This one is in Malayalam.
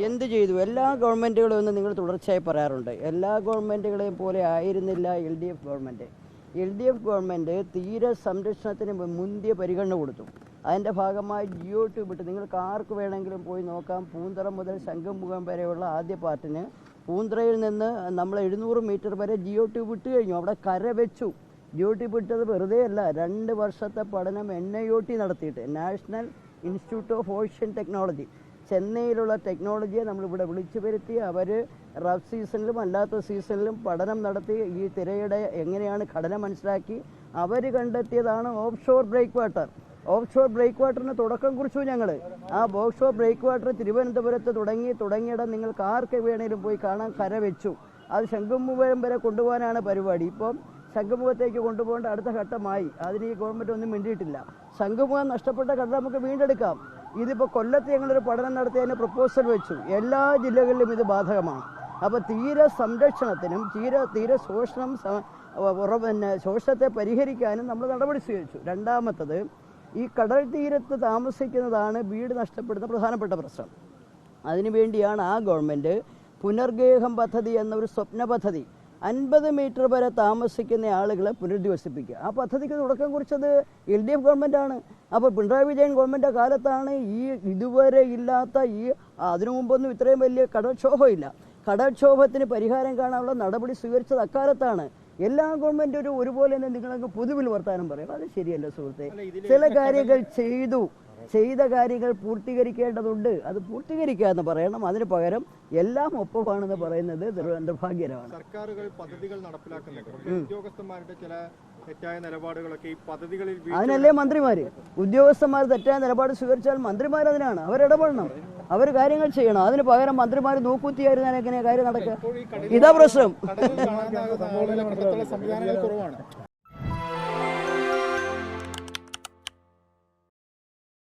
എന്ത് ചെയ്തു? എല്ലാ ഗവൺമെൻറ്റുകളും എന്ന് നിങ്ങൾ തുടർച്ചയായി പറയാറുണ്ട്. എല്ലാ ഗവൺമെൻറ്റുകളെയും പോലെ ആയിരുന്നില്ല LDF ഗവൺമെൻറ്. LDF ഗവൺമെൻറ് തീരെ സംരക്ഷണത്തിന് മുന്തിയ പരിഗണന കൊടുത്തു. അതിൻ്റെ ഭാഗമായി GO2 വിട്ട് നിങ്ങൾക്ക് ആർക്ക് വേണമെങ്കിലും പോയി നോക്കാം. പൂന്തറ മുതൽ ശംഖുമുഖം വരെയുള്ള ആദ്യ പാർട്ടിന് പൂന്തറയിൽ നിന്ന് നമ്മൾ 700 മീറ്റർ വരെ GO2 വിട്ട് കഴിഞ്ഞു. അവിടെ കര വെച്ചു. GO2 വിട്ടത് വെറുതെ അല്ല, 2 വർഷത്തെ പഠനം NIOT നടത്തിയിട്ട്, national institute of ocean technology, ചെന്നൈയിലുള്ള ടെക്നോളജിയെ നമ്മളിവിടെ വിളിച്ചു വരുത്തി. അവർ റഫ് സീസണിലും അല്ലാത്ത സീസണിലും പഠനം നടത്തി ഈ തിരയുടെ എങ്ങനെയാണ് ഘടന മനസ്സിലാക്കി. അവർ കണ്ടെത്തിയതാണ് offshore breakwater. Offshore ബ്രേക്ക് വാട്ടറിന് തുടക്കം കുറിച്ചു ഞങ്ങൾ. ആ ഓഫ് ഷോർ ബ്രേക്ക് വാട്ടർ തിരുവനന്തപുരത്ത് തുടങ്ങിയിടം നിങ്ങൾക്ക് ആർക്ക് വേണേലും പോയി കാണാൻ കര വെച്ചു. അത് ശംഖുമുഖം വരെ കൊണ്ടുപോകാനാണ് പരിപാടി. ഇപ്പം ശംഖുമുഖത്തേക്ക് കൊണ്ടുപോകേണ്ട അടുത്ത ഘട്ടമായി. അതിന് ഈ ഗവൺമെൻറ് ഒന്നും മിണ്ടിയിട്ടില്ല. ശംഖുമുഖം നഷ്ടപ്പെട്ട ഘട്ടം നമുക്ക് വീണ്ടെടുക്കാം. ഇതിപ്പോൾ കൊല്ലത്ത് ഞങ്ങളൊരു പഠനം നടത്തിയതിന് പ്രപ്പോസൽ വെച്ചു. എല്ലാ ജില്ലകളിലും ഇത് ബാധകമാണ്. അപ്പോൾ തീരെ സംരക്ഷണത്തിനും തീരെ ശോഷണത്തെ പരിഹരിക്കാനും നമ്മൾ നടപടി സ്വീകരിച്ചു. രണ്ടാമത്തത്, ഈ കടൽ തീരത്ത് താമസിക്കുന്നതാണ് വീട് നഷ്ടപ്പെടുന്ന പ്രധാനപ്പെട്ട പ്രശ്നം. അതിനുവേണ്ടിയാണ് ആ ഗവൺമെൻറ് പുനർഗേഹം പദ്ധതി എന്നൊരു സ്വപ്ന പദ്ധതി, 50 മീറ്റർ വരെ താമസിക്കുന്ന ആളുകളെ പുനരധിവസിപ്പിക്കുക. ആ പദ്ധതിക്ക് തുടക്കം കുറിച്ചത് LDF ഗവൺമെൻറ്റാണ്. അപ്പോൾ പിണറായി വിജയൻ ഗവൺമെൻറ് കാലത്താണ് ഇതുവരെ ഇല്ലാത്ത അതിനു മുമ്പൊന്നും ഇത്രയും വലിയ കടൽക്ഷോഭമില്ല. കടൽക്ഷോഭത്തിന് പരിഹാരം കാണാനുള്ള നടപടി സ്വീകരിച്ചത് അക്കാലത്താണ്. എല്ലാ ഗവൺമെൻറ്റും ഒരുപോലെ തന്നെ നിങ്ങളങ്ങ് പൊതുവിൽ വർത്താനം പറയും. അത് ശരിയല്ല സുഹൃത്തെ. ചില കാര്യങ്ങൾ ചെയ്ത കാര്യങ്ങൾ പൂർത്തീകരിക്കേണ്ടതുണ്ട്. അത് പൂർത്തീകരിക്കുക എന്ന് പറയണം. അതിന് പകരം എല്ലാം ഒപ്പമാണെന്ന് പറയുന്നത് നിർഭാഗ്യകരമാണ്. സർക്കാരുകൾ പദ്ധതികൾ നടപ്പിലാക്കുന്നുണ്ട്. ഉദ്യോഗസ്ഥന്മാരുടെ ചില തെറ്റായ നിലപാടുകളൊക്കെ ഈ പദ്ധതികളിൽ അതിനല്ലേ മന്ത്രിമാര്. ഉദ്യോഗസ്ഥന്മാർ തെറ്റായ നിലപാട് സ്വീകരിച്ചാൽ മന്ത്രിമാർ അതിനാണ്. അവരിടപെടണം, അവർ കാര്യങ്ങൾ ചെയ്യണം. അതിന് പകരം മന്ത്രിമാർ നോക്കൂത്തിയായിരുന്നാൽ എങ്ങനെയാ കാര്യം നടക്കുക? ഇതാ പ്രശ്നം.